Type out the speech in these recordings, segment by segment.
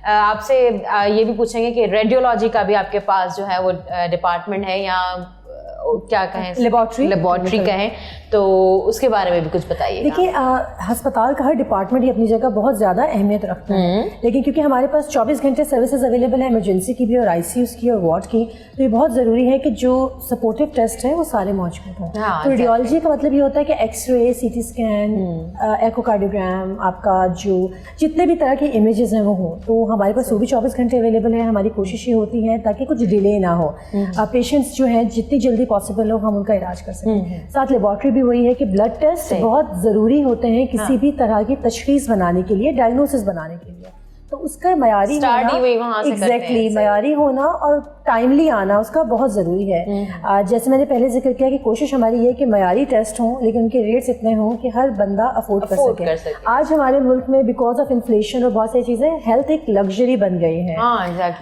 آپ سے یہ بھی پوچھیں گے کہ ریڈیولوجی کا بھی آپ کے پاس جو ہے وہ ڈپارٹمنٹ ہے یا کیا کہیں لیبارٹری کہیں, تو اس کے بارے میں بھی کچھ بتائیے. دیکھیے ہسپتال کا ہر ڈپارٹمنٹ ہی اپنی جگہ بہت زیادہ اہمیت رکھتا ہے, لیکن کیونکہ ہمارے پاس 24 گھنٹے سروسز اویلیبل ہیں ایمرجنسی کی بھی اور آئی سی یوز کی اور وارڈ کی, تو یہ بہت ضروری ہے کہ جو سپورٹیو ٹیسٹ ہیں وہ سارے موجود ہوں. تو ریڈیولوجی کا مطلب یہ ہوتا ہے کہ X ray, C T scan, echo cardiogram, آپ کا جو جتنے بھی طرح کے امیجز ہیں وہ ہوں, تو ہمارے پاس وہ بھی 24 گھنٹے اویلیبل ہیں. ہماری کوشش یہ ہوتی ہے تاکہ کچھ ڈیلے نہ ہو, پیشنٹس جو ہیں جتنی جلدی پاسبل ہو ہم ان کا علاج کر سکیں. ساتھ لیبارٹری بھی وہی ہے کہ بلڈ ٹیسٹ بہت ضروری ہوتے ہیں کسی بھی طرح کی تشخیص بنانے کے لیے, ڈائگنوسس بنانے کے لیے. تو اس کا معیاری ہونا, ایگزیکٹلی معیاری ہونا اور ٹائملی آنا اس کا بہت ضروری ہے. جیسے میں نے پہلے ذکر کیا کہ کوشش ہماری یہ کہ معیاری ٹیسٹ ہوں لیکن ان کے ریٹس اتنے ہوں کہ ہر بندہ افورڈ کر سکے. آج ہمارے ملک میں بیکاز آف انفلیشن اور بہت سی چیزیں ہیلتھ ایک لگژری بن گئی ہے.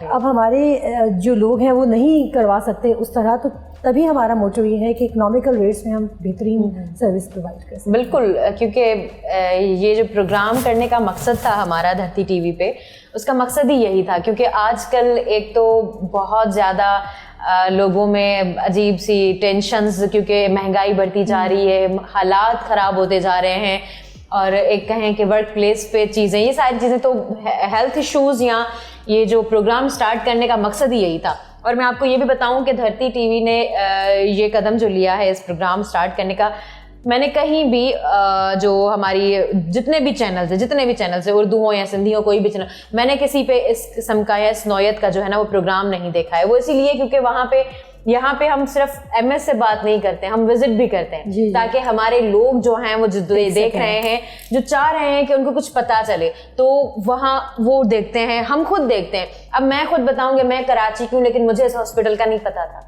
اب ہمارے جو لوگ ہیں وہ نہیں کروا سکتے اس طرح, تو تبھی ہمارا موٹو یہ ہے کہ اکنامیکل ریٹس میں ہم بہترین سروس پرووائڈ کر سکیں. بالکل, کیونکہ یہ جو پروگرام کرنے کا مقصد تھا ہمارا دھرتی ٹی وی پہ, اس کا مقصد ہی یہی تھا. کیونکہ آج کل ایک تو بہت زیادہ لوگوں میں عجیب سی ٹینشنز, کیونکہ مہنگائی بڑھتی جا رہی ہے, حالات خراب ہوتے جا رہے ہیں, اور ایک کہیں کہ ورک پلیس پہ چیزیں, یہ ساری چیزیں, تو ہیلتھ ایشوز, یا یہ جو پروگرام سٹارٹ کرنے کا مقصد ہی یہی تھا. اور میں آپ کو یہ بھی بتاؤں کہ دھرتی ٹی وی نے یہ قدم جو لیا ہے اس پروگرام سٹارٹ کرنے کا, میں نے کہیں بھی جو ہماری جتنے بھی چینلز ہیں اردو ہوں یا سندھی ہو, کوئی بھی چینل, میں نے کسی پہ اس قسم کا یا اس نوعیت کا جو ہے نا وہ پروگرام نہیں دیکھا ہے. وہ اسی لیے کیونکہ یہاں پہ ہم صرف ایم ایس سے بات نہیں کرتے, ہم وزٹ بھی کرتے ہیں تاکہ ہمارے لوگ جو ہیں وہ دیکھ رہے ہیں, جو چاہ رہے ہیں کہ ان کو کچھ پتا چلے, تو وہاں وہ دیکھتے ہیں, ہم خود دیکھتے ہیں. اب میں خود بتاؤں کہ میں کراچی کی ہوں لیکن مجھے اس ہاسپٹل کا نہیں پتا تھا,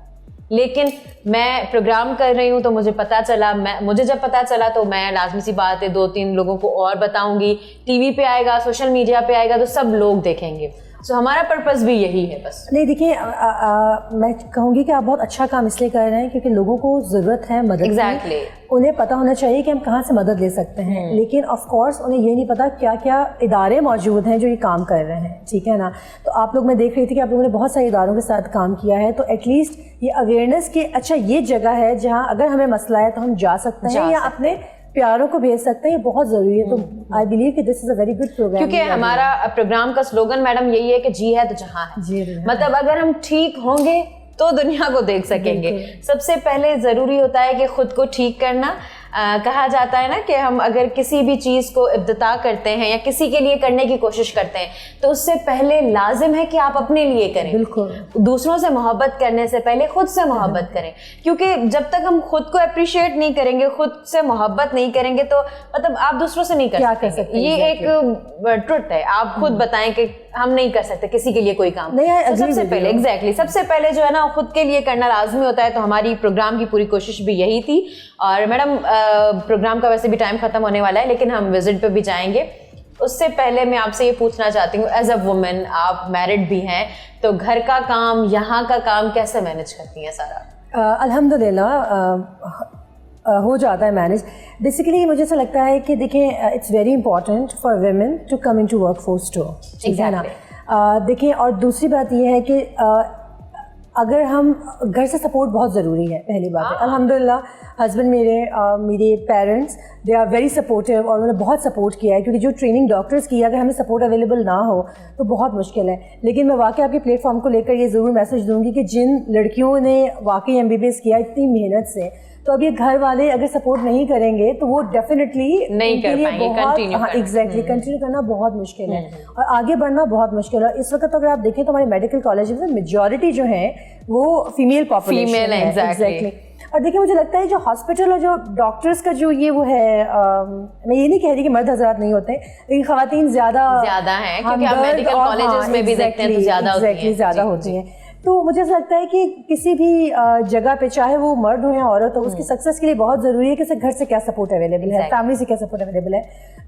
لیکن میں پروگرام کر رہی ہوں تو مجھے پتا چلا. مجھے جب پتا چلا تو میں لازمی سی بات ہے 2-3 لوگوں کو اور بتاؤں گی, ٹی وی پہ آئے گا, سوشل میڈیا پہ آئے گا, تو سب لوگ دیکھیں گے. سو ہمارا پرپز بھی یہی ہے بس. نہیں دیکھیے, میں کہوں گی کہ آپ بہت اچھا کام اس لیے کر رہے ہیں کیونکہ لوگوں کو ضرورت ہے مدد کی. انہیں پتہ ہونا چاہیے کہ ہم کہاں سے مدد لے سکتے ہیں, لیکن آف کورس انہیں یہ نہیں پتا کیا کیا ادارے موجود ہیں جو یہ کام کر رہے ہیں. ٹھیک ہے نا, تو آپ لوگ, میں دیکھ رہی تھی کہ آپ لوگوں نے بہت سارے اداروں کے ساتھ کام کیا ہے, تو ایٹ لیسٹ یہ اویئرنیس کہ اچھا یہ جگہ ہے جہاں اگر ہمیں مسئلہ ہے تو ہم جا سکتے ہیں یا اپنے پیاروں کو بھیج سکتے ہیں, یہ بہت ضروری ہے. تو آئی بلیو کہ دس از اے ویری گڈ پروگرام. کیونکہ ہمارا پروگرام کا سلوگن میڈم یہی ہے کہ جی ہے تو جہاں ہے. مطلب اگر ہم ٹھیک ہوں گے تو دنیا کو دیکھ سکیں گے. سب سے پہلے ضروری ہوتا ہے کہ خود کو ٹھیک کرنا. کہا جاتا ہے نا کہ ہم اگر کسی بھی چیز کو ابتدا کرتے ہیں یا کسی کے لیے کرنے کی کوشش کرتے ہیں تو اس سے پہلے لازم ہے کہ آپ اپنے لیے کریں. بالکل, دوسروں سے محبت کرنے سے پہلے خود سے محبت کریں, کیونکہ جب تک ہم خود کو اپریشیٹ نہیں کریں گے, خود سے محبت نہیں کریں گے, تو مطلب آپ دوسروں سے نہیں کر سکتے. یہ ایک ٹروتھ ہے. آپ خود بتائیں کہ ہم نہیں کر سکتے کسی کے لیے کوئی کام. سب سے پہلے سب سے پہلے جو ہے نا خود کے لیے کرنا لازمی ہوتا ہے. تو ہماری پروگرام کی پوری کوشش بھی یہی تھی. اور میڈم پروگرام کا ویسے بھی ٹائم ختم ہونے والا ہے, لیکن ہم وزٹ پہ بھی جائیں گے. اس سے پہلے میں آپ سے یہ پوچھنا چاہتی ہوں, ایز اے وومن, آپ میرڈ بھی ہیں, تو گھر کا کام, یہاں کا کام کیسے مینیج کرتی ہیں سارا؟ الحمدللہ ہو جاتا ہے مینیج. بیسیکلی مجھے ایسا لگتا ہے کہ دیکھیں, it's very important for women to come in to work force too. ٹھیک ہے نا. دیکھیں, اور دوسری بات یہ ہے کہ اگر ہم گھر سے سپورٹ بہت ضروری ہے. پہلی بات ہے الحمدللہ ہسبینڈ میرے parents they are very supportive, اور انہوں نے بہت سپورٹ کیا ہے, کیونکہ جو ٹریننگ ڈاکٹرس کی اگر ہمیں سپورٹ اویلیبل نہ ہو تو بہت مشکل ہے. لیکن میں واقعی آپ کے پلیٹ فارم کو لے کر یہ ضرور میسج دوں گی کہ جن لڑکیوں نے واقعی MBBS کیا اتنی محنت سے, تو اب یہ گھر والے اگر سپورٹ نہیں کریں گے تو وہ ڈیفینیٹلی نہیں کر پائیں گے. ایگزیکٹلی کنٹینیو کرنا بہت مشکل ہے اور آگے بڑھنا بہت مشکل ہے. اس وقت اگر آپ دیکھیں تو ہمارے میڈیکل کالجز میں میجورٹی جو ہے وہ فیمیل پاپولیشن ہے. ایگزیکٹلی. اور دیکھیں مجھے لگتا ہے جو ہاسپٹل اور جو ڈاکٹرس کا جو یہ وہ ہے, میں یہ نہیں کہہ رہی کہ مرد حضرات نہیں ہوتے, لیکن خواتین زیادہ ہیں, کیونکہ ہم میڈیکل کالجز میں بھی دیکھتے ہیں تو زیادہ ہوتی ہیں. تو مجھے ایسا لگتا ہے کہ کسی بھی جگہ پہ, چاہے وہ مرد ہو یا عورت ہو, اس کی سکسیس کے لیے بہت ضروری ہے کہ اسے گھر سے کیا سپورٹ اویلیبل ہے, فیملی سے کیا سپورٹ اویلیبل ہے.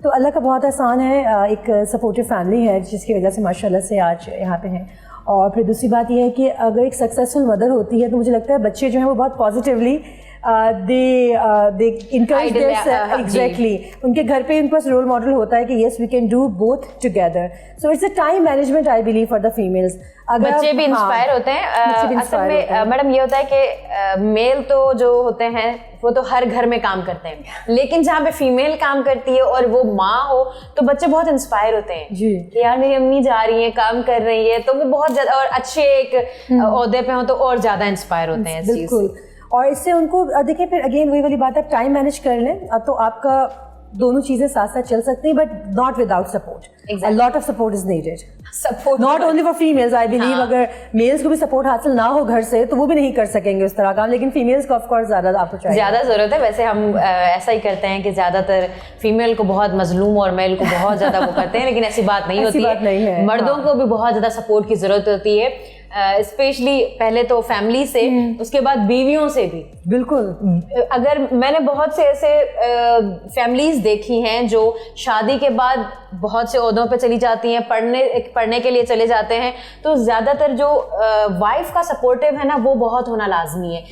تو اللہ کا بہت احسان ہے, ایک سپورٹیو فیملی ہے جس کی وجہ سے ماشاء اللہ سے آج یہاں پہ ہیں. اور پھر دوسری بات یہ ہے کہ اگر ایک سکسیزفل مدر ہوتی ہے تو مجھے لگتا ہے بچے جو ہیں وہ بہت positively they encourage their exactly ان کے گھر پہ ان کے پاس رول ماڈل ہوتا ہے کہ yes we can do both together. So it's a time management I believe for the females. بچے بھی انسپائر ہوتے ہیں. اصل میں میڈم یہ ہوتا ہے کہ میل تو جو ہوتے ہیں وہ تو ہر گھر میں کام کرتے ہیں, لیکن جہاں پہ فیمیل کام کرتی ہے اور وہ ماں ہو تو بچے بہت انسپائر ہوتے ہیں کہ یار میری امی جا رہی ہیں, کام کر رہی ہے, تو وہ بہت زیادہ اور اچھے ایک عہدے پہ ہوں تو اور زیادہ انسپائر ہوتے ہیں اس چیز سے. اور اس سے ان کو دیکھیں پھر اگین وہی والی بات ہے, ٹائم مینیج کر لیں تو آپ کا دونوں چیزیں ساتھ ساتھ چل سکتی ہیں, but not without support. A lot of support is needed. Support not only for females, I believe. اگر میلس کو بھی سپورٹ حاصل نہ ہو گھر سے تو وہ بھی نہیں کر سکیں گے اس طرح کا, لیکن فیمیلس کو آف کورس زیادہ آپ کو چاہیے, زیادہ ضرورت ہے. ویسے ہم ایسا ہی کرتے ہیں کہ زیادہ تر فیمیل کو بہت مظلوم اور میل کو بہت زیادہ وہ کرتے ہیں, لیکن ایسی بات نہیں ہوتی ہے. مردوں کو بھی بہت زیادہ سپورٹ کی ضرورت ہوتی ہے, اسپیشلی پہلے تو فیملی سے, اس کے بعد بیویوں سے بھی. بالکل. اگر میں نے بہت سے ایسے فیملیز دیکھی ہیں جو شادی کے بعد بہت سے عہدوں پہ چلی جاتی ہیں, پڑھنے کے لیے چلے جاتے ہیں, تو زیادہ تر جو وائف کا سپورٹیو ہے نا وہ بہت ہونا لازمی ہے.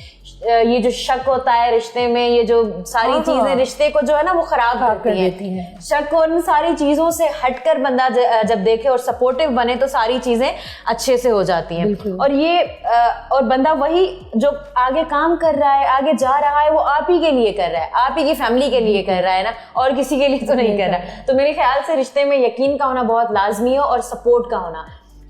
یہ جو شک ہوتا ہے رشتے میں, یہ جو ساری چیزیں رشتے کو جو ہے نا وہ خراب کرتی ہیں. شک اور ان ساری چیزوں سے ہٹ کر بندہ جب دیکھے اور سپورٹیو بنے تو ساری چیزیں اچھے سے ہو جاتی ہیں. اور یہ اور بندہ وہی جو آگے کام کر رہا ہے, آگے جا رہا ہے, وہ آپ ہی کے لیے کر رہا ہے, آپ ہی کی فیملی کے لیے کر رہا ہے نا, اور کسی کے لیے تو نہیں کر رہا. تو میرے خیال سے رشتے میں یقین کا ہونا بہت لازمی ہے اور سپورٹ کا ہونا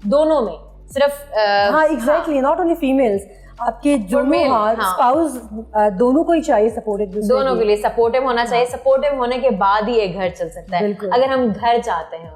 دونوں میں. صرف ہاں ایگزیکٹلی, ناٹ اونلی فیمیلس, آپ کے جو اسپاؤس دونوں کو ہی چاہیے سپورٹ, دونوں کے لیے سپورٹیو ہونا چاہیے. سپورٹیو ہونے کے بعد ہی ایک گھر چل سکتا ہے اگر ہم گھر چاہتے ہیں.